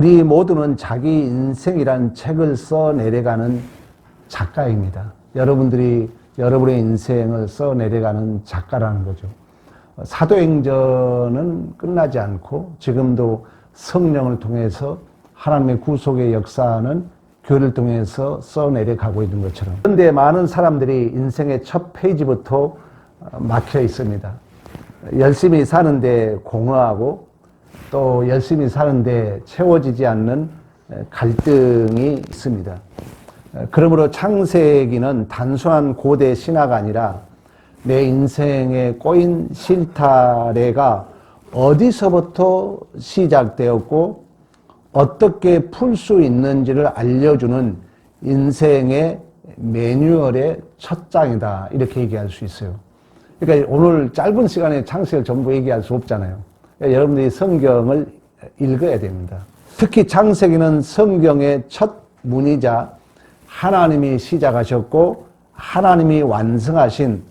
우리 모두는 자기 인생이란 책을 써내려가는 작가입니다. 여러분들이 여러분의 인생을 써내려가는 작가라는 거죠. 사도행전은 끝나지 않고 지금도 성령을 통해서 하나님의 구속의 역사는 교회를 통해서 써내려가고 있는 것처럼. 그런데 많은 사람들이 인생의 첫 페이지부터 막혀 있습니다. 열심히 사는데 공허하고 또 열심히 사는데 채워지지 않는 갈등이 있습니다. 그러므로 창세기는 단순한 고대 신화가 아니라 내 인생에 꼬인 실타래가 어디서부터 시작되었고 어떻게 풀 수 있는지를 알려주는 인생의 매뉴얼의 첫 장이다, 이렇게 얘기할 수 있어요. 그러니까 오늘 짧은 시간에 창세기를 전부 얘기할 수 없잖아요. 그러니까 여러분들이 성경을 읽어야 됩니다. 특히 창세기는 성경의 첫 문이자 하나님이 시작하셨고 하나님이 완성하신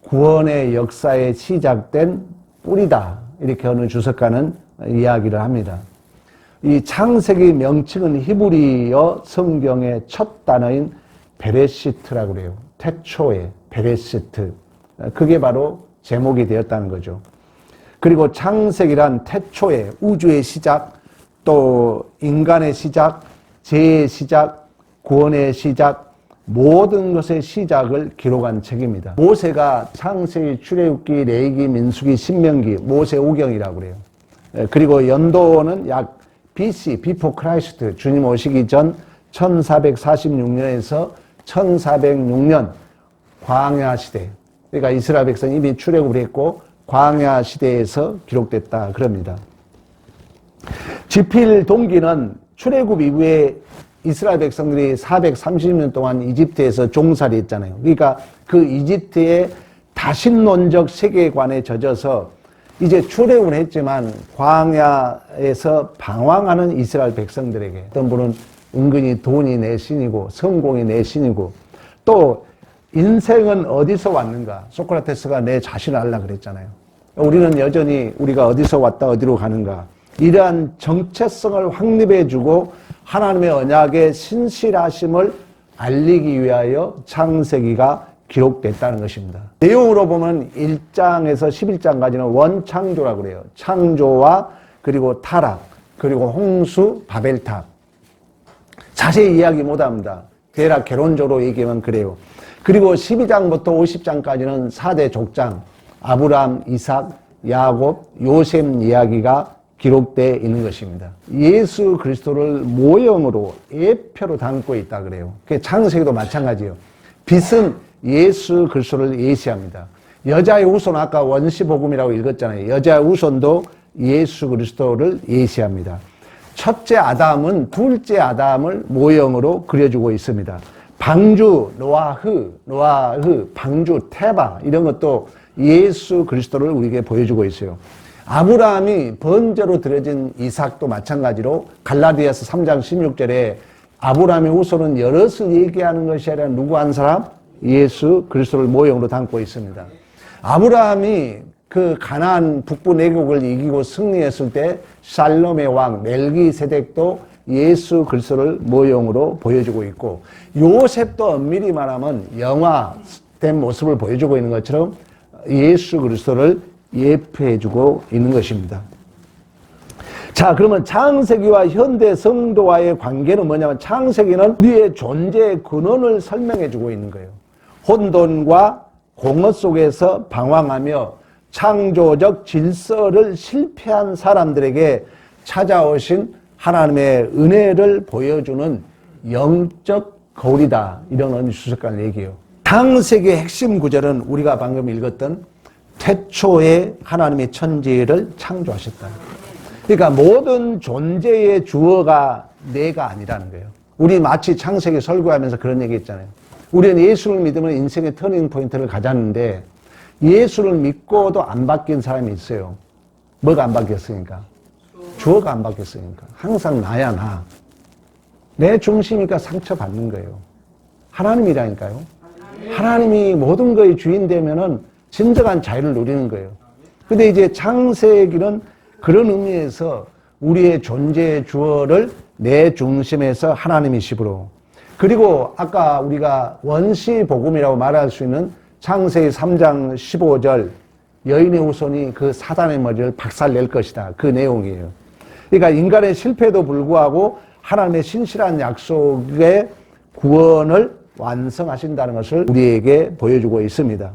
구원의 역사에 시작된 뿌리다, 이렇게 어느 주석가는 이야기를 합니다. 이 창세기 명칭은 히브리어 성경의 첫 단어인 베레시트라고 그래요. 태초에 베레시트. 그게 바로 제목이 되었다는 거죠. 그리고 창세기란 태초에 우주의 시작, 또 인간의 시작, 죄의 시작, 구원의 시작, 모든 것의 시작을 기록한 책입니다. 모세가 창세기, 출애굽기, 레위기, 민수기, 신명기, 모세오경이라고 그래요. 그리고 연도는 약 BC, Before Christ, 주님 오시기 전 1446년에서 1406년 광야 시대. 그러니까 이스라엘 백성이 이미 출애굽을 했고 광야 시대에서 기록됐다 그럽니다. 지필 동기는 출애굽 이후에 이스라엘 백성들이 430년 동안 이집트에서 종살이 했잖아요. 그러니까 그 이집트의 다신론적 세계관에 젖어서 이제 출애굽을 했지만 광야에서 방황하는 이스라엘 백성들에게, 어떤 분은 은근히 돈이 내 신이고 성공이 내 신이고 또 인생은 어디서 왔는가, 소크라테스가 내 자신을 알라 그랬잖아요. 우리는 여전히 우리가 어디서 왔다 어디로 가는가, 이러한 정체성을 확립해주고 하나님의 언약의 신실하심을 알리기 위하여 창세기가 기록됐다는 것입니다. 내용으로 보면 1장에서 11장까지는 원창조라고 그래요. 창조와 그리고 타락, 그리고 홍수, 바벨탑. 자세히 이야기 못합니다. 대략 개론적으로 얘기하면 그래요. 그리고 12장부터 50장까지는 4대 족장, 아브라함, 이삭, 야곱, 요셉 이야기가 기록되어 있는 것입니다. 예수 그리스도를 모형으로 예표로 담고 있다 그래요. 창세기도 마찬가지예요. 빛은 예수 그리스도를 예시합니다. 여자의 후손, 아까 원시복음이라고 읽었잖아요. 여자의 후손도 예수 그리스도를 예시합니다. 첫째 아담은 둘째 아담을 모형으로 그려주고 있습니다. 방주, 노아흐, 방주, 태바, 이런 것도 예수 그리스도를 우리에게 보여주고 있어요. 아브라함이 번제로 드려진 이삭도 마찬가지로 갈라디아서 3장 16절에 아브라함의 후손은 여럿을 얘기하는 것이 아니라 누구 한 사람? 예수 그리스도를 모형으로 담고 있습니다. 아브라함이 그 가나안 북부 내국을 이기고 승리했을 때 살롬의 왕 멜기세덱도 예수 그리스도를 모형으로 보여주고 있고, 요셉도 엄밀히 말하면 영화된 모습을 보여주고 있는 것처럼 예수 그리스도를 예표해주고 있는 것입니다. 자, 그러면 창세기와 현대 성도와의 관계는 뭐냐면, 창세기는 우리의 존재의 근원을 설명해주고 있는 거예요. 혼돈과 공허 속에서 방황하며 창조적 질서를 실패한 사람들에게 찾아오신 하나님의 은혜를 보여주는 영적 거울이다, 이런 어느 주석가는 얘기해요. 창세기의 핵심 구절은 우리가 방금 읽었던 태초에 하나님의 천지를 창조하셨다. 그러니까 모든 존재의 주어가 내가 아니라는 거예요. 우리 마치 창세기 설교하면서 그런 얘기 했잖아요. 우리는 예수를 믿으면 인생의 터닝 포인트를 가졌는데 예수를 믿고도 안 바뀐 사람이 있어요. 뭐가 안 바뀌었으니까? 주어가 안 바뀌었으니까. 항상 나야 나. 내 중심이니까 상처받는 거예요. 하나님이라니까요. 하나님이 모든 거의 주인 되면은 진정한 자유를 누리는 거예요. 근데 이제 창세기는 그런 의미에서 우리의 존재의 주어를 내 중심에서 하나님이시므로. 그리고 아까 우리가 원시복음이라고 말할 수 있는 창세기 3장 15절 여인의 후손이 그 사단의 머리를 박살낼 것이다. 그 내용이에요. 그러니까 인간의 실패에도 불구하고 하나님의 신실한 약속의 구원을 완성하신다는 것을 우리에게 보여주고 있습니다.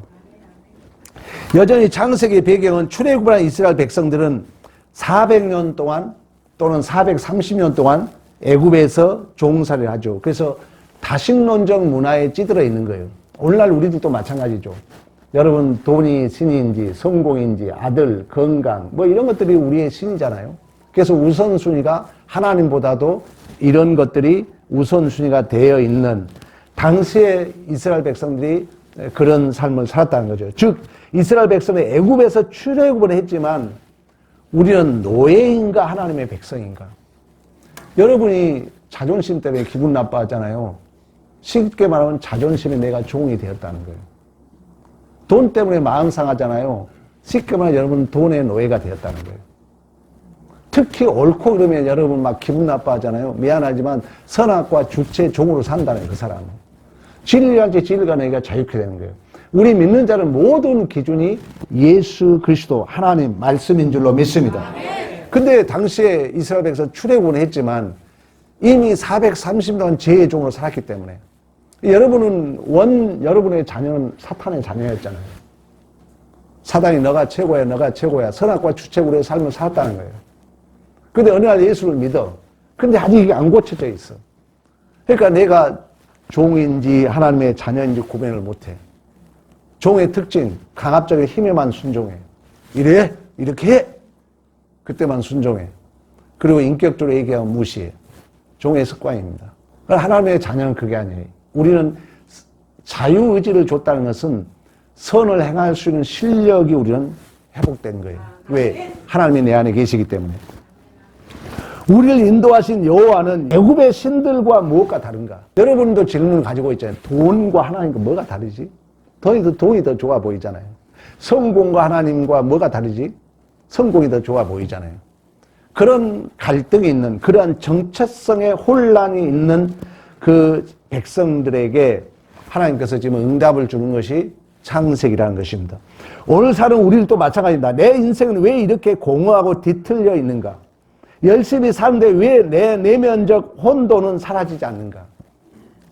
여전히 창세기 배경은 출애굽한 이스라엘 백성들은 400년 동안 또는 430년 동안 애굽에서 종살이를 하죠. 그래서 다신론적 문화에 찌들어 있는 거예요. 오늘날 우리들도 마찬가지죠. 여러분 돈이 신인지 성공인지 아들, 건강 뭐 이런 것들이 우리의 신이잖아요. 그래서 우선순위가 하나님보다도 이런 것들이 우선순위가 되어 있는 당시의 이스라엘 백성들이 그런 삶을 살았다는 거죠. 즉 이스라엘 백성이 애굽에서 출애굽을 했지만 우리는 노예인가 하나님의 백성인가? 여러분이 자존심 때문에 기분 나빠하잖아요. 쉽게 말하면 자존심에 내가 종이 되었다는 거예요. 돈 때문에 마음 상하잖아요. 쉽게 말하면 여러분 돈의 노예가 되었다는 거예요. 특히 옳고 그러면 여러분 막 기분 나빠하잖아요. 미안하지만 선악과 주체 종으로 산다는 거예요, 그 사람은. 진리할지 진리가 너희가 자유케 되는 거예요. 우리 믿는 자는 모든 기준이 예수 그리스도 하나님 말씀인 줄로 믿습니다. 근데 당시에 이스라엘 백성 출애굽은 했지만 이미 430년 죄의 종으로 살았기 때문에 여러분의 자녀는 사탄의 자녀였잖아요. 사단이 너가 최고야, 너가 최고야. 선악과 주체구로의 삶을 살았다는 거예요. 근데 어느 날 예수를 믿어. 근데 아직 이게 안 고쳐져 있어. 그러니까 내가 종인지 하나님의 자녀인지 구분을 못해. 종의 특징, 강압적인 힘에만 순종해. 이래? 이렇게 해? 그때만 순종해. 그리고 인격적으로 얘기하면 무시해. 종의 습관입니다. 하나님의 자녀는 그게 아니에요. 우리는 자유의지를 줬다는 것은 선을 행할 수 있는 실력이 우리는 회복된 거예요. 왜? 하나님이 내 안에 계시기 때문에. 우리를 인도하신 여호와는 애굽의 신들과 무엇과 다른가? 여러분도 질문을 가지고 있잖아요. 돈과 하나님과 뭐가 다르지? 돈이 더 좋아 보이잖아요. 성공과 하나님과 뭐가 다르지? 성공이 더 좋아 보이잖아요. 그런 갈등이 있는, 그러한 정체성의 혼란이 있는 그 백성들에게 하나님께서 지금 응답을 주는 것이 창세기라는 것입니다. 오늘 사는 우리는 또 마찬가지입니다. 내 인생은 왜 이렇게 공허하고 뒤틀려 있는가? 열심히 사는데 왜 내 내면적 혼돈은 사라지지 않는가?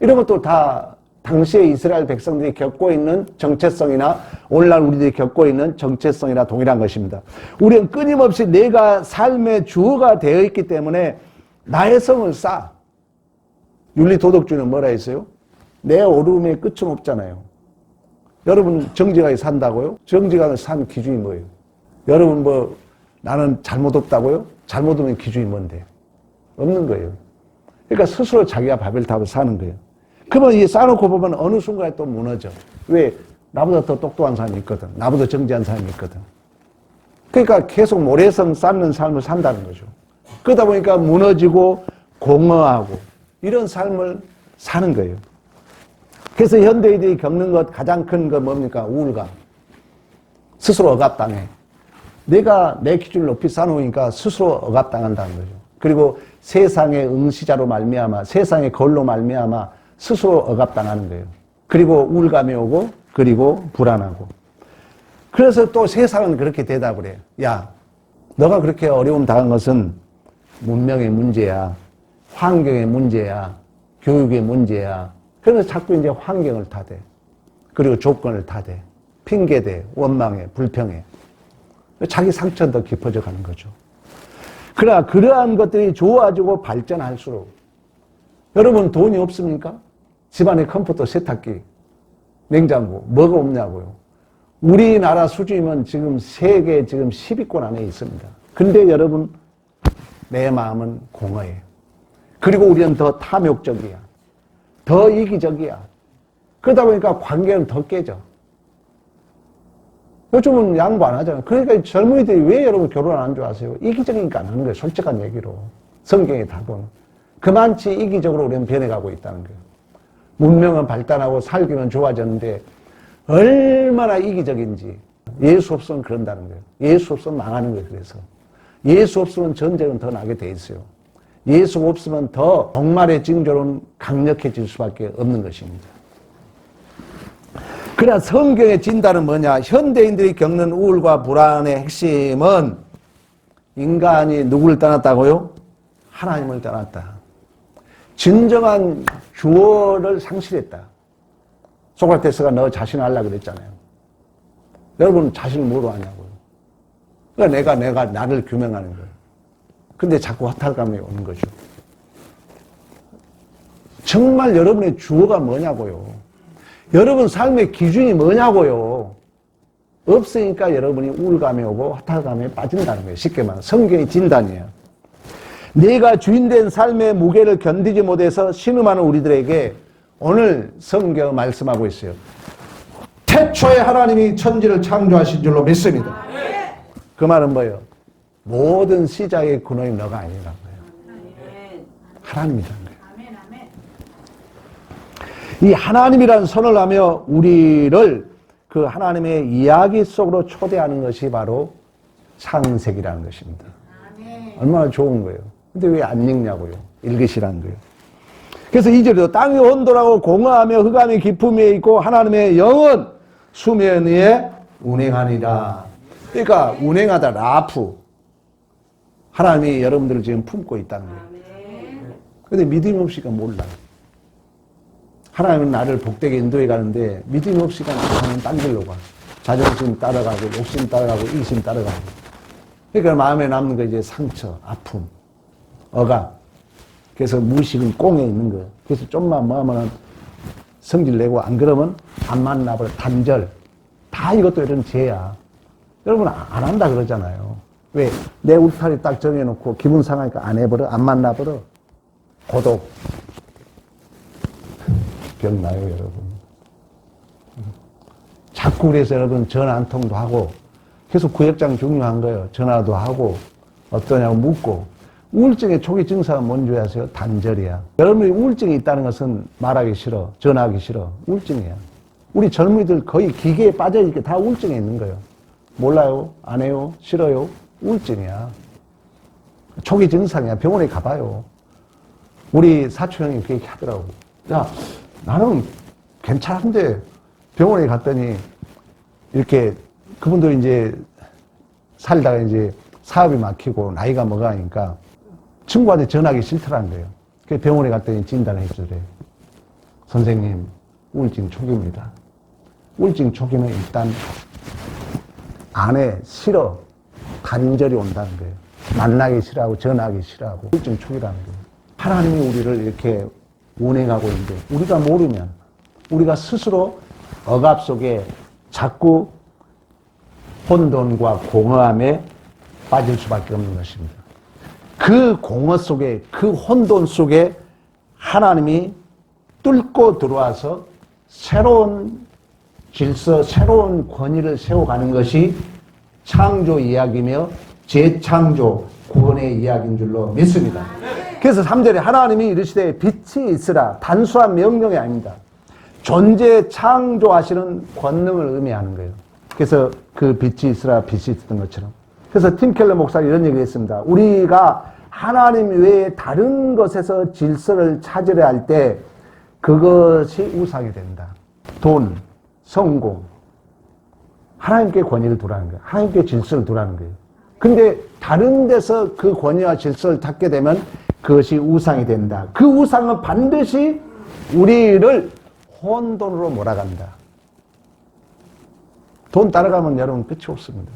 이런 것도 다 당시에 이스라엘 백성들이 겪고 있는 정체성이나 오늘날 우리들이 겪고 있는 정체성이나 동일한 것입니다. 우리는 끊임없이 내가 삶의 주어가 되어 있기 때문에 나의 성을 쌓아. 윤리도덕주의는 뭐라 했어요? 내 어려움의 끝은 없잖아요. 여러분 정직하게 산다고요? 정직하게 사는 기준이 뭐예요? 여러분 뭐 나는 잘못 없다고요? 잘못 없는 기준이 뭔데요? 없는 거예요. 그러니까 스스로 자기가 밥을 타고 사는 거예요. 그러면 이게 쌓아놓고 보면 어느 순간에 또 무너져. 왜? 나보다 더 똑똑한 사람이 있거든. 나보다 정지한 사람이 있거든. 그러니까 계속 모래성 쌓는 삶을 산다는 거죠. 그러다 보니까 무너지고 공허하고 이런 삶을 사는 거예요. 그래서 현대인들이 겪는 것 가장 큰 건 뭡니까? 우울감. 스스로 억압당해. 내가 내 기준을 높이 쌓아놓으니까 스스로 억압당한다는 거죠. 그리고 세상의 응시자로 말미암아, 세상의 걸로 말미암아 스스로 억압당하는 거예요. 그리고 우울감이 오고, 그리고 불안하고. 그래서 또 세상은 그렇게 대답을 해요. 야, 너가 그렇게 어려움 당한 것은 문명의 문제야, 환경의 문제야, 교육의 문제야. 그래서 자꾸 이제 환경을 탓해. 그리고 조건을 탓해. 핑계대, 원망해, 불평해. 자기 상처는 더 깊어져 가는 거죠. 그러나 그러한 것들이 좋아지고 발전할수록 여러분 돈이 없습니까? 집안에 컴퓨터, 세탁기, 냉장고 뭐가 없냐고요. 우리나라 수준이면 지금 세계 지금 10위권 안에 있습니다. 근데 여러분 내 마음은 공허해. 그리고 우리는 더 탐욕적이야. 더 이기적이야. 그러다 보니까 관계는 더 깨져. 요즘은 양보 안 하잖아요. 그러니까 젊은이들이 왜 여러분 결혼 안 좋아하세요? 이기적이니까 안 하는 거예요. 솔직한 얘기로. 성경의 답은. 그만치 이기적으로 우리는 변해가고 있다는 거예요. 문명은 발달하고 살기는 좋아졌는데 얼마나 이기적인지. 예수 없으면 그런다는 거예요. 예수 없으면 망하는 거예요. 그래서 예수 없으면 전쟁은 더 나게 돼 있어요. 예수 없으면 더 종말의 징조는 강력해질 수밖에 없는 것입니다. 그러나 성경의 진단은 뭐냐? 현대인들이 겪는 우울과 불안의 핵심은 인간이 누구를 떠났다고요? 하나님을 떠났다. 진정한 주어를 상실했다. 소크라테스가 너 자신을 알라 그랬잖아요. 여러분 자신을 뭐로 아냐고요? 그러니까 내가 나를 규명하는 거예요. 근데 자꾸 허탈감이 오는 거죠. 정말 여러분의 주어가 뭐냐고요? 여러분 삶의 기준이 뭐냐고요? 없으니까 여러분이 우울감에 오고 허탈감에 빠진다는 거예요. 쉽게 말하면 성경의 진단이에요. 내가 주인된 삶의 무게를 견디지 못해서 신음하는 우리들에게 오늘 성경 말씀하고 있어요. 태초에 하나님이 천지를 창조하신 줄로 믿습니다. 그 말은 뭐예요? 모든 시작의 근원이 너가 아니라는 거예요. 하나님이라는 거예요. 이 하나님이라는 선을 하며 우리를 그 하나님의 이야기 속으로 초대하는 것이 바로 창세기라는 것입니다. 얼마나 좋은 거예요. 근데 왜 안 읽냐고요? 읽으시라는 거예요. 그래서 2절에도 땅이 온돌하고 공허하며 흑암이 깊음에 있고 하나님의 영은 수면 위에 운행하니라. 그러니까 운행하다 라프. 하나님이 여러분들을 지금 품고 있다는 거예요. 그런데 믿음 없이가 몰라. 하나님은 나를 복되게 인도해 가는데 믿음 없이가 나는 딴 길로 가. 자존심 따라가고 욕심 따라가고 이심 따라가고. 그러니까 마음에 남는 거 이제 상처, 아픔, 억압. 그래서 무식은 꽁에 있는 거예요. 그래서 좀만 뭐 하면 성질 내고 안 그러면 안 만나버려. 단절. 다 이것도 이런 죄야. 여러분 안 한다 그러잖아요. 왜? 내 울타리 딱 정해놓고 기분 상하니까 안 해버려? 안 만나버려? 고독. 병 나요, 여러분. 자꾸 그래서 여러분 전화 한 통도 하고 계속 구역장 중요한 거예요. 전화도 하고 어떠냐고 묻고. 우울증의 초기 증상은 뭔지 아세요? 단절이야. 여러분이 우울증이 있다는 것은 말하기 싫어. 전화하기 싫어. 우울증이야. 우리 젊은이들 거의 기계에 빠져있게 다 우울증에 있는 거예요. 몰라요? 안 해요? 싫어요? 우울증이야. 초기 증상이야. 병원에 가봐요. 우리 사촌 형이 그 얘기 하더라고. 야, 나는 괜찮은데 병원에 갔더니 이렇게 그분들 이제 살다가 이제 사업이 막히고 나이가 먹어가니까 친구한테 전화하기 싫더라는 거예요. 그래서 병원에 갔더니 진단을 해주래요. 선생님, 우울증 초기입니다. 우울증 초기는 일단 안에 싫어, 단절이 온다는 거예요. 만나기 싫어하고 전화하기 싫어하고 우울증 초기라는 거예요. 하나님이 우리를 이렇게 운행하고 있는데 우리가 모르면 우리가 스스로 억압 속에 자꾸 혼돈과 공허함에 빠질 수밖에 없는 것입니다. 그 공허 속에, 그 혼돈 속에 하나님이 뚫고 들어와서 새로운 질서, 새로운 권위를 세워가는 것이 창조 이야기며 재창조 구원의 이야기인 줄로 믿습니다. 그래서 3절에 하나님이 이르시되 빛이 있으라. 단순한 명령이 아닙니다. 존재 창조하시는 권능을 의미하는 거예요. 그래서 그 빛이 있으라, 빛이 있었던 것처럼. 그래서 팀 켈러 목사가 이런 얘기를 했습니다. 우리가 하나님 외에 다른 것에서 질서를 찾으려 할 때 그것이 우상이 된다. 돈, 성공. 하나님께 권위를 두라는 거예요. 하나님께 질서를 두라는 거예요. 근데 다른 데서 그 권위와 질서를 찾게 되면 그것이 우상이 된다. 그 우상은 반드시 우리를 혼돈으로 몰아간다. 돈 따라가면 여러분 끝이 없습니다.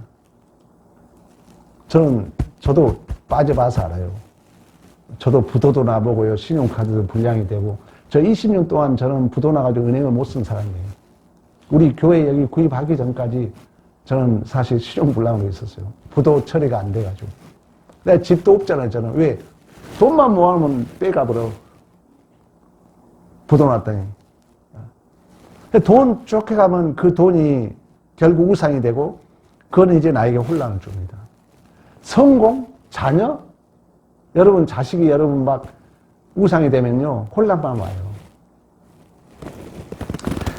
저도 빠져봐서 알아요. 저도 부도도 나보고요. 신용카드도 불량이 되고. 저 20년 동안 저는 부도 나가지고 은행을 못 쓴 사람이에요. 우리 교회 여기 구입하기 전까지 저는 사실 신용불량으로 있었어요. 부도 처리가 안 돼가지고. 내 집도 없잖아요, 저는. 왜? 돈만 모아놓으면 빼가버려. 부도 났더니. 돈 좋게 가면 그 돈이 결국 우상이 되고, 그건 이제 나에게 혼란을 줍니다. 성공? 자녀? 여러분, 자식이 여러분 막 우상이 되면요, 혼란만 와요.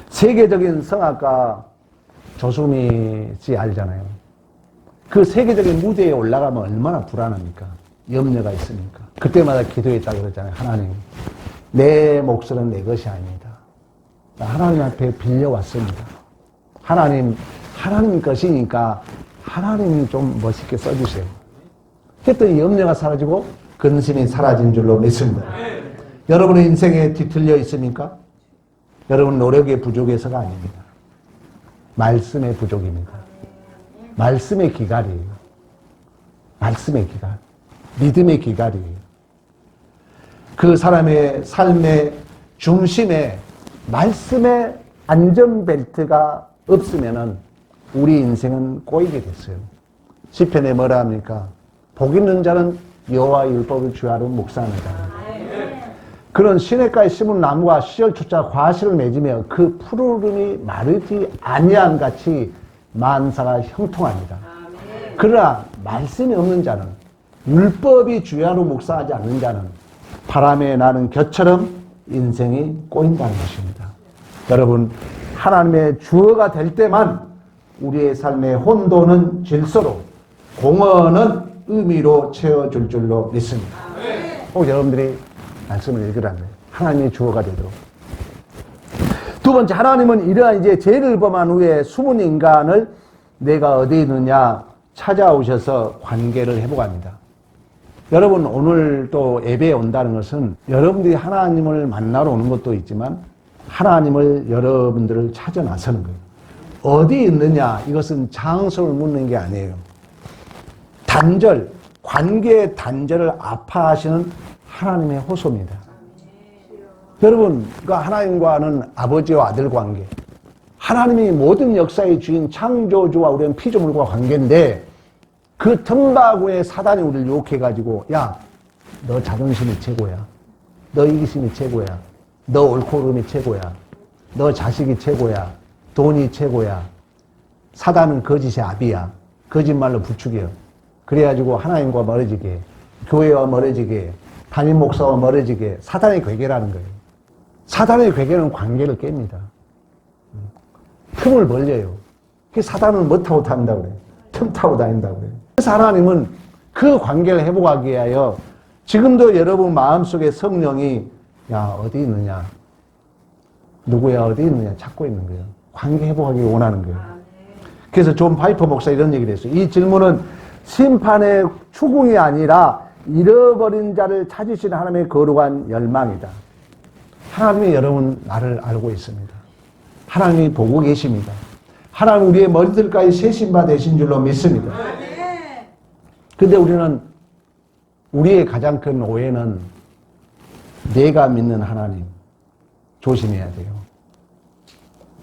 세계적인 성악가 조수미 씨 알잖아요. 그 세계적인 무대에 올라가면 얼마나 불안합니까? 염려가 있으니까. 그때마다 기도했다 그러잖아요. 하나님, 내 몫은 내 것이 아닙니다. 하나님 앞에 빌려왔습니다. 하나님 것이니까 하나님이 좀 멋있게 써주세요. 그랬더니 염려가 사라지고 근심이 사라진 줄로 믿습니다. 여러분의 인생에 뒤틀려 있습니까? 여러분 노력의 부족에서가 아닙니다. 말씀의 부족입니다. 말씀의 기갈이에요. 말씀의 기갈. 믿음의 기갈이에요. 그 사람의 삶의 중심에 말씀의 안전벨트가 없으면은 우리 인생은 꼬이게 됐어요. 시편에 뭐라 합니까? 복 있는 자는 여호와의 율법을 주야로 묵상하는 자입니다. 그런 시냇가에 심은 나무가 시절초짜 과실을 맺으며 그 푸르름이 마르지 아니함 같이 만사가 형통합니다. 그러나 말씀이 없는 자는, 율법이 주야로 묵상하지 않는 자는 바람에 나는 겨처럼 인생이 꼬인다는 것입니다. 여러분, 하나님의 주어가 될 때만 우리의 삶의 혼돈은 질서로, 공허는 의미로 채워줄 줄로 믿습니다. 꼭 여러분들이 말씀을 읽으라는 거예요. 하나님의 주어가 되도록. 두 번째, 하나님은 이러한 이제 죄를 범한 후에 숨은 인간을 내가 어디 있느냐 찾아오셔서 관계를 회복합니다. 여러분, 오늘 또 예배에 온다는 것은 여러분들이 하나님을 만나러 오는 것도 있지만 하나님을 여러분들을 찾아 나서는 거예요. 어디 있느냐, 이것은 장소를 묻는 게 아니에요. 단절, 관계의 단절을 아파하시는 하나님의 호소입니다. 여러분, 그 하나님과는 아버지와 아들 관계, 하나님이 모든 역사의 주인 창조주와 우리는 피조물과 관계인데 그 틈바구니에 사단이 우리를 유혹해가지고, 야, 너 자존심이 최고야, 너 이기심이 최고야, 너 옳고 그름이 최고야, 너 자식이 최고야, 돈이 최고야, 사단은 거짓의 아비야, 거짓말로 부추겨. 그래가지고 하나님과 멀어지게, 교회와 멀어지게, 담임 목사와 멀어지게 사단의 괴계라는 거예요. 사단의 괴계는 관계를 깹니다. 틈을 벌려요. 그 사단은 뭐 타고 다닌다고 그래요? 틈 타고 다닌다고 그래요. 그래서 하나님은 그 관계를 회복하기 위하여 지금도 여러분 마음속에 성령이, 야, 어디 있느냐, 누구야, 어디 있느냐 찾고 있는 거예요. 관계 회복하기 원하는 거예요. 그래서 존 파이퍼 목사 이런 얘기를 했어요. 이 질문은 심판의 추궁이 아니라 잃어버린 자를 찾으시는 하나님의 거룩한 열망이다. 하나님이 여러분 나를 알고 있습니다. 하나님이 보고 계십니다. 하나님 우리의 머리들까지 세신 바 되신 줄로 믿습니다. 근데 우리는, 우리의 가장 큰 오해는 내가 믿는 하나님 조심해야 돼요.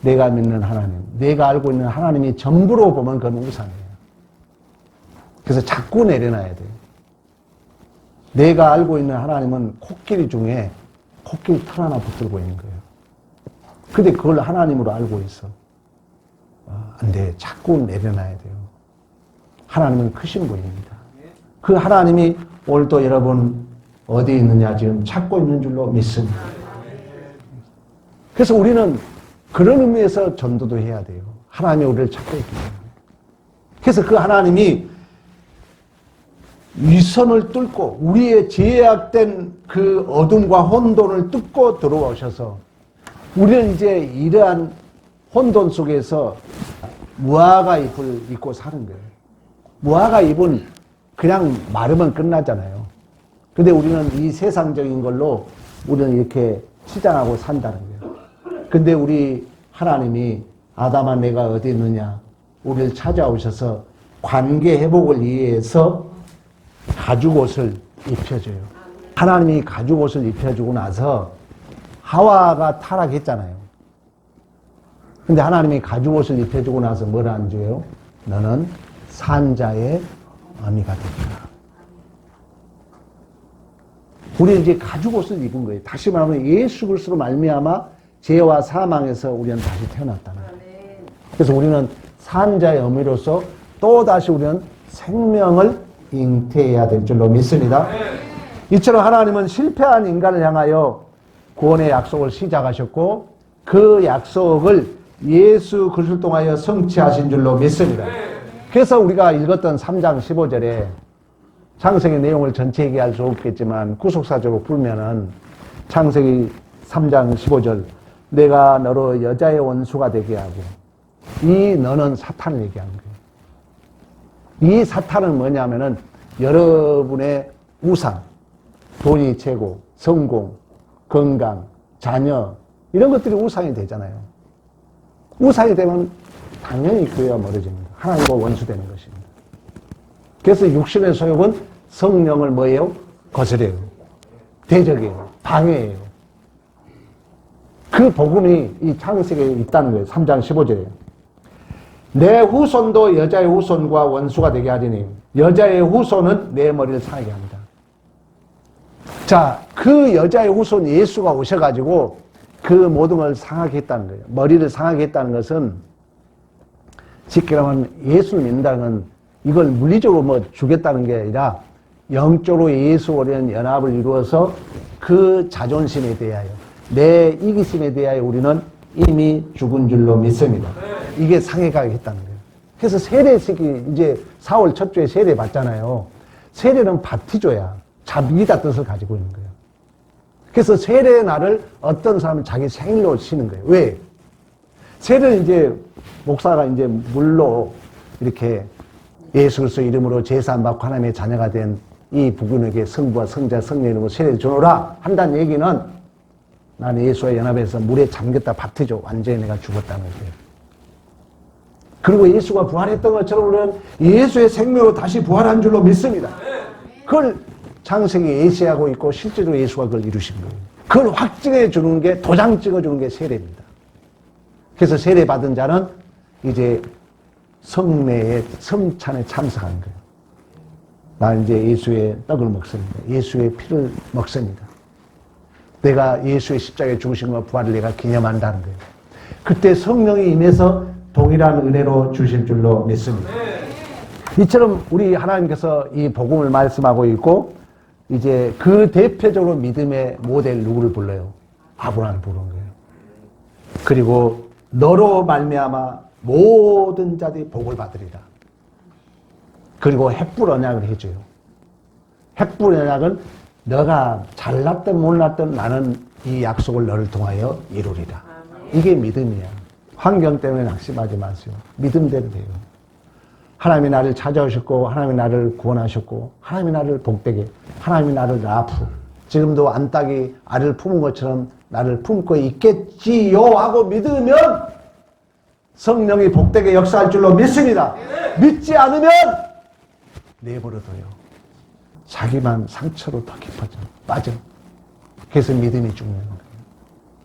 내가 믿는 하나님, 내가 알고 있는 하나님이 전부로 보면 그건 우상이에요. 그래서 자꾸 내려놔야 돼요. 내가 알고 있는 하나님은 코끼리 중에 코끼리 털 하나 붙들고 있는 거예요. 근데 그걸 하나님으로 알고 있어. 안 돼. 자꾸 내려놔야 돼요. 하나님은 크신 분입니다. 그 하나님이 오늘도 여러분 어디 있느냐 지금 찾고 있는 줄로 믿습니다. 그래서 우리는 그런 의미에서 전도도 해야 돼요. 하나님이 우리를 찾고 있기 때문에. 그래서 그 하나님이 위선을 뚫고 우리의 제약된 그 어둠과 혼돈을 뚫고 들어오셔서 우리는 이제 이러한 혼돈 속에서 무화과 잎을 입고 사는 거예요. 무화과 잎은 그냥 마르면 끝나잖아요. 근데 우리는 이 세상적인 걸로 우리는 이렇게 치장하고 산다는 거예요. 근데 우리 하나님이 아담아 내가 어디 있느냐 우리를 찾아오셔서 관계 회복을 위해서 가죽옷을 입혀줘요. 하나님이 가죽옷을 입혀주고 나서 하와가 타락했잖아요. 근데 하나님이 가죽옷을 입혀주고 나서 뭘 안 줘요? 너는 산자의 어미가 되리라. 우리는 이제 가죽옷을 입은 거예요. 다시 말하면 예수 그리스도로 말미암아 죄와 사망에서 우리는 다시 태어났다는 거예요. 그래서 우리는 산자의 어미로서 또다시 우리는 생명을 잉태해야 될 줄로 믿습니다. 이처럼 하나님은 실패한 인간을 향하여 구원의 약속을 시작하셨고 그 약속을 예수 그리스도를 통하여 성취하신 줄로 믿습니다. 그래서 우리가 읽었던 3장 15절에 창세기 내용을 전체 얘기할 수 없겠지만 구속사적으로 풀면은 창세기 3장 15절 내가 너로 여자의 원수가 되게 하고 이 너는 사탄을 얘기하는 거예요. 이 사탄은 뭐냐면은 여러분의 우상, 돈이 최고, 성공, 건강, 자녀 이런 것들이 우상이 되잖아요. 우상이 되면 당연히 교회가 멀어집니다. 하나님과 원수되는 것입니다. 그래서 육신의 소욕은 성령을 뭐예요? 거스려요. 대적이에요. 방해예요. 그 복음이 이 창세기에 있다는 거예요. 3장 15절에. 내 후손도 여자의 후손과 원수가 되게 하리니 여자의 후손은 내 머리를 상하게 합니다. 자, 그 여자의 후손 예수가 오셔가지고 그 모든 걸 상하게 했다는 거예요. 머리를 상하게 했다는 것은 쉽게 말하면 예수를 믿는다는 건 이걸 물리적으로 뭐 주겠다는 게 아니라 영적으로 예수와는 연합을 이루어서 그 자존심에 대하여 내 이기심에 대하여 우리는 이미 죽은 줄로 믿습니다. 이게 상해가게 했다는 거예요. 그래서 세례식이 이제 4월 첫 주에 세례 받잖아요. 세례는 바티조야. 자비다 뜻을 가지고 있는 거예요. 그래서 세례의 날을 어떤 사람은 자기 생일로 쉬는 거예요. 왜? 세례는 이제 목사가 이제 물로 이렇게 예수 그리스도 이름으로 제사 받고 하나님의 자녀가 된 이 부군에게 성부와 성자 성령 이름으로 세례를 주노라 한다는 얘기는 나는 예수와 연합해서 물에 잠겼다 바티죠. 완전히 내가 죽었다는 거예요. 그리고 예수가 부활했던 것처럼 우리는 예수의 생명으로 다시 부활한 줄로 믿습니다. 그걸 창세기에 예시하고 있고 실제로 예수가 그걸 이루신 거예요. 그걸 확증해 주는 게 도장 찍어 주는 게 세례입니다. 그래서 세례 받은 자는 이제 성례의 성찬에 참석하는 거예요. 나는 이제 예수의 떡을 먹습니다. 예수의 피를 먹습니다. 내가 예수의 십자가에 죽으신 것 부활을 내가 기념한다는 거예요. 그때 성령이 임해서 동일한 은혜로 주실 줄로 믿습니다. 이처럼 우리 하나님께서 이 복음을 말씀하고 있고 이제 그 대표적으로 믿음의 모델 누구를 불러요? 아브라함을 부르는 거예요. 그리고 너로 말미암아 모든 자들이 복을 받으리라. 그리고 햇불 언약을 해줘요. 햇불 언약은 너가 잘났든 못났든 나는 이 약속을 너를 통하여 이루리라. 이게 믿음이야. 환경 때문에 낙심하지 마세요. 믿음대로 돼요. 하나님이 나를 찾아오셨고 하나님이 나를 구원하셨고 하나님이 나를 복되게 하나님이 나를 라프 지금도 안딱이 알을 품은 것처럼 나를 품고 있겠지요 하고 믿으면 성령이 복되게 역사할 줄로 믿습니다. 믿지 않으면 내버려둬요. 자기만 상처로 더 깊어져 빠져. 그래서 믿음이 중요한 거예요.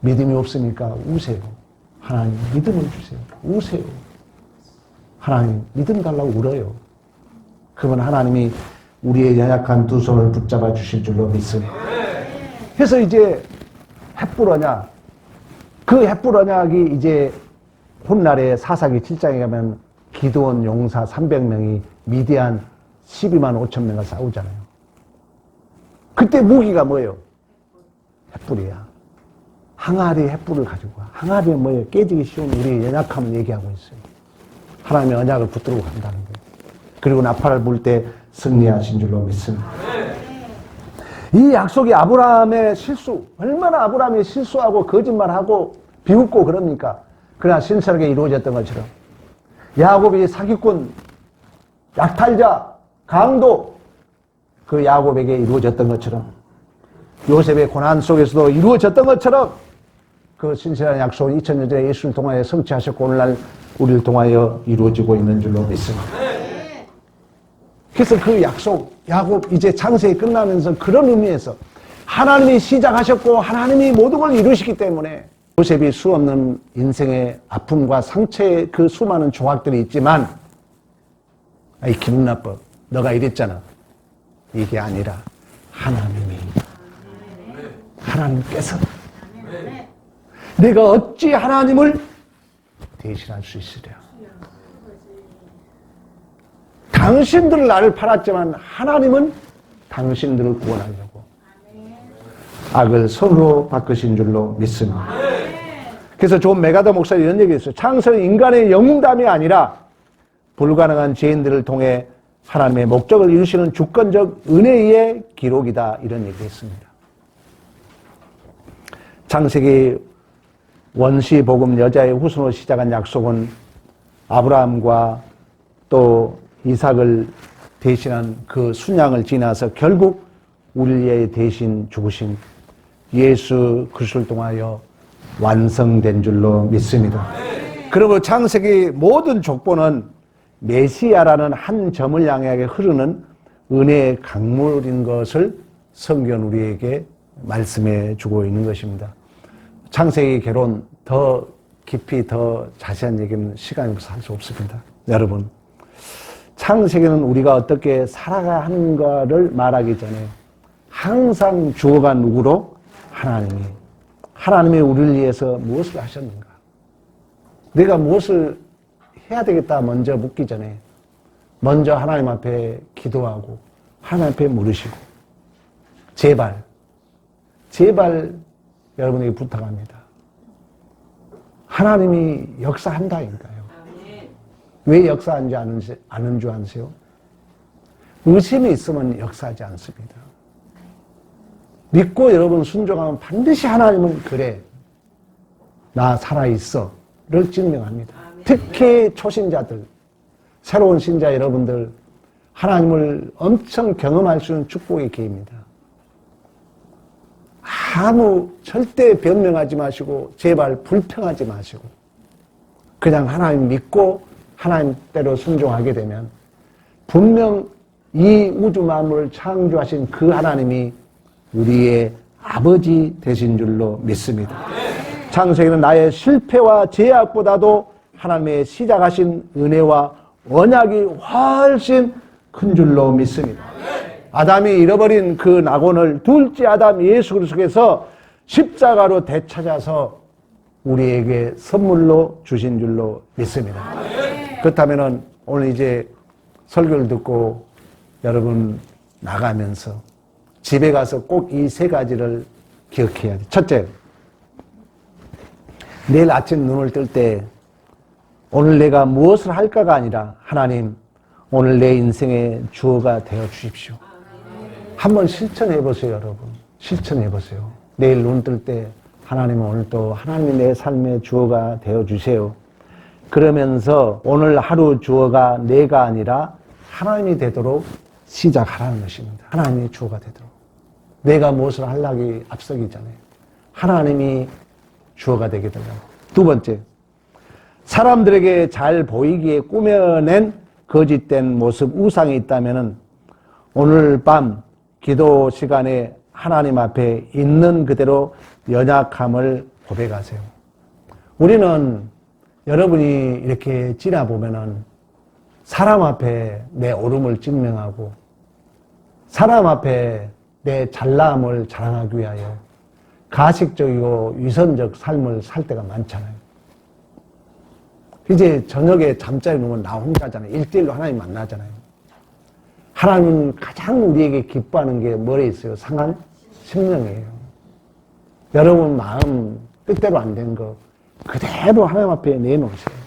믿음이 없으니까 우세요. 하나님 믿음을 주세요. 우세요. 하나님 믿음 달라고 울어요. 그러면 하나님이 우리의 연약한 두 손을 붙잡아 주실 줄로 믿습니다. 그래서 이제 햇불 언약, 그 햇불 언약이 이제 훗날에 사사기 7장에 가면 기드온 용사 300명이 미디안 12만 5천 명과 싸우잖아요. 그때 무기가 뭐예요? 햇불이야. 항아리 햇불을 가지고 와. 항아리는 뭐예요? 깨지기 쉬운 우리의 연약함을 얘기하고 있어요. 하나님의 언약을 붙들고 간다는 거예요. 그리고 나팔을 불 때 승리하신 줄로 믿습니다. 이 약속이 아브라함의 실수, 얼마나 아브라함이 실수하고 거짓말하고 비웃고 그럽니까? 그러나 신실하게 이루어졌던 것처럼 야곱이 사기꾼, 약탈자, 강도 그 야곱에게 이루어졌던 것처럼 요셉의 고난 속에서도 이루어졌던 것처럼 그 신실한 약속은 2000년 전에 예수를 통하여 성취하셨고 오늘날 우리를 통하여 이루어지고 있는 줄로 믿습니다. 그래서 그 약속, 야곱 이제 창세기 끝나면서 그런 의미에서 하나님이 시작하셨고 하나님이 모든 걸 이루시기 때문에 요셉이 수없는 인생의 아픔과 상처의 그 수많은 조각들이 있지만 아이 기분 나빠. 너가 이랬잖아. 이게 아니라 하나님께서 내가 어찌 하나님을 대신할 수 있으랴. 당신들은 나를 팔았지만 하나님은 당신들을 구원하려고 악을 선으로 바꾸신 줄로 믿습니다. 그래서 존 메가더 목사가 이런 얘기를 했어요. 창세는 인간의 영웅담이 아니라 불가능한 죄인들을 통해 하나님의 목적을 이루시는 주권적 은혜의 기록이다. 이런 얘기를 했습니다. 창세기 원시 복음 여자의 후손으로 시작한 약속은 아브라함과 또 이삭을 대신한 그 순양을 지나서 결국 우리의 대신 죽으신 예수 그리스도를 통하여 완성된 줄로 믿습니다. 그리고 창세기 모든 족보는 메시아라는 한 점을 향하게 흐르는 은혜의 강물인 것을 성경 우리에게 말씀해 주고 있는 것입니다. 창세기 개론 더 깊이 더 자세한 얘기는 시간이 없어서 할 수 없습니다. 여러분, 창세기는 우리가 어떻게 살아가야 하는가를 말하기 전에 항상 주어가 누구로? 하나님이 우리를 위해서 무엇을 하셨는가? 내가 무엇을 해야 되겠다 먼저 묻기 전에 먼저 하나님 앞에 기도하고 하나님 앞에 물으시고 제발 여러분에게 부탁합니다. 하나님이 역사한다니까요. 왜 역사하는지 아는 줄 아세요? 의심이 있으면 역사하지 않습니다. 믿고 여러분 순종하면 반드시 하나님은 그래 나 살아있어 를 증명합니다. 특히 초신자들, 새로운 신자 여러분들 하나님을 엄청 경험할 수 있는 축복의 기회입니다. 절대 변명하지 마시고 제발 불평하지 마시고 그냥 하나님 믿고 하나님 대로 순종하게 되면 분명 이 우주 만물을 창조하신 그 하나님이 우리의 아버지 되신 줄로 믿습니다. 창세기는 나의 실패와 죄악보다도 하나님의 시작하신 은혜와 언약이 훨씬 큰 줄로 믿습니다. 아담이 잃어버린 그 낙원을 둘째 아담 예수 그리스도께서 십자가로 되찾아서 우리에게 선물로 주신 줄로 믿습니다. 그렇다면 오늘 이제 설교를 듣고 여러분 나가면서 집에 가서 꼭 이 세 가지를 기억해야 돼. 첫째, 내일 아침 눈을 뜰 때 오늘 내가 무엇을 할까가 아니라 하나님 오늘 내 인생의 주어가 되어 주십시오. 한번 실천해 보세요, 여러분. 실천해 보세요. 내일 눈 뜰 때 하나님 오늘 또 하나님이 내 삶의 주어가 되어 주세요. 그러면서 오늘 하루 주어가 내가 아니라 하나님이 되도록 시작하라는 것입니다. 하나님의 주어가 되도록. 내가 무엇을 하려기 앞서기 전에 하나님이 주어가 되게 되려고. 두 번째, 사람들에게 잘 보이기에 꾸며낸 거짓된 모습, 우상이 있다면 오늘 밤 기도 시간에 하나님 앞에 있는 그대로 연약함을 고백하세요. 우리는 여러분이 이렇게 지나보면은 사람 앞에 내 옳음을 증명하고 사람 앞에 내 잘남을 자랑하기 위하여 가식적이고 위선적 삶을 살 때가 많잖아요. 이제 저녁에 잠자리 누우면 나 혼자잖아요. 1대1로 하나님 만나잖아요. 하나님은 가장 우리에게 기뻐하는 게 뭐에 있어요? 상한 심령이에요. 여러분 마음 뜻대로 안 된 거 그대로 하나님 앞에 내놓으세요.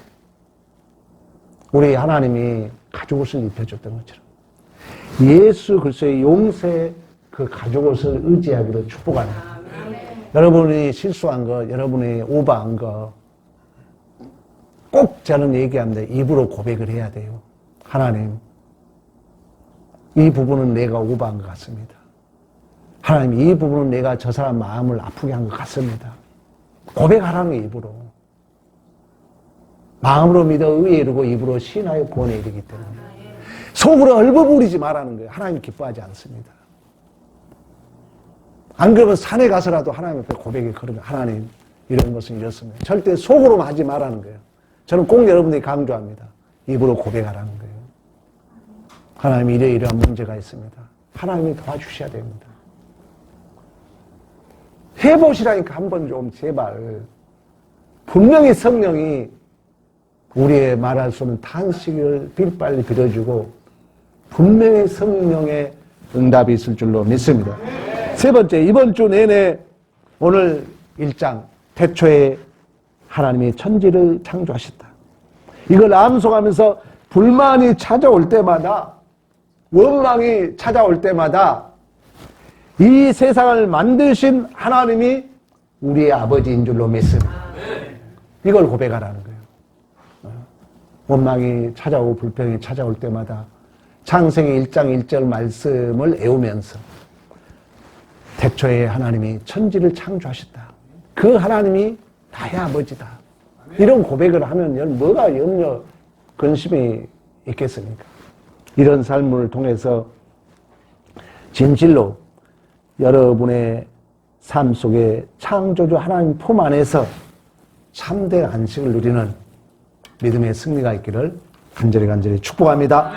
우리 하나님이 가죽옷을 입혀줬던 것처럼 예수 그리스도의 용서의 그 가죽옷을 의지하기로 축복하는 여러분이 실수한 거, 여러분이 오버한 거 꼭 저는 얘기합니다. 입으로 고백을 해야 돼요. 하나님, 이 부분은 내가 오버한 것 같습니다. 하나님, 이 부분은 내가 저 사람 마음을 아프게 한 것 같습니다. 고백하라는 게 입으로. 마음으로 믿어 의에 이르고 입으로 신하여 구원에 이르기 때문에. 속으로 얼버무리지 말라는 거예요. 하나님 기뻐하지 않습니다. 안 그러면 산에 가서라도 하나님 앞에 고백이 걸으면 하나님 이런 것은 이렇습니다. 절대 속으로만 하지 말라는 거예요. 저는 꼭 여러분들이 강조합니다. 입으로 고백하라는 거예요. 하나님 이러이러한 문제가 있습니다. 하나님이 도와주셔야 됩니다. 해보시라니까 한번 좀 제발. 분명히 성령이 우리의 말할 수 없는 탄식을 빨리 빌어주고 분명히 성령의 응답이 있을 줄로 믿습니다. 세 번째, 이번 주 내내 오늘 1장 태초에 하나님이 천지를 창조하셨다. 이걸 암송하면서 불만이 찾아올 때마다, 원망이 찾아올 때마다 이 세상을 만드신 하나님이 우리의 아버지인 줄로 믿습니다. 이걸 고백하라는 거예요. 원망이 찾아오고 불평이 찾아올 때마다 창세기 1장 1절 말씀을 외우면서 태초에 하나님이 천지를 창조하셨다. 그 하나님이 나의 아버지다. 이런 고백을 하면 뭐가 염려, 근심이 있겠습니까? 이런 삶을 통해서 진실로 여러분의 삶 속에 창조주 하나님 품 안에서 참된 안식을 누리는 믿음의 승리가 있기를 간절히 축복합니다.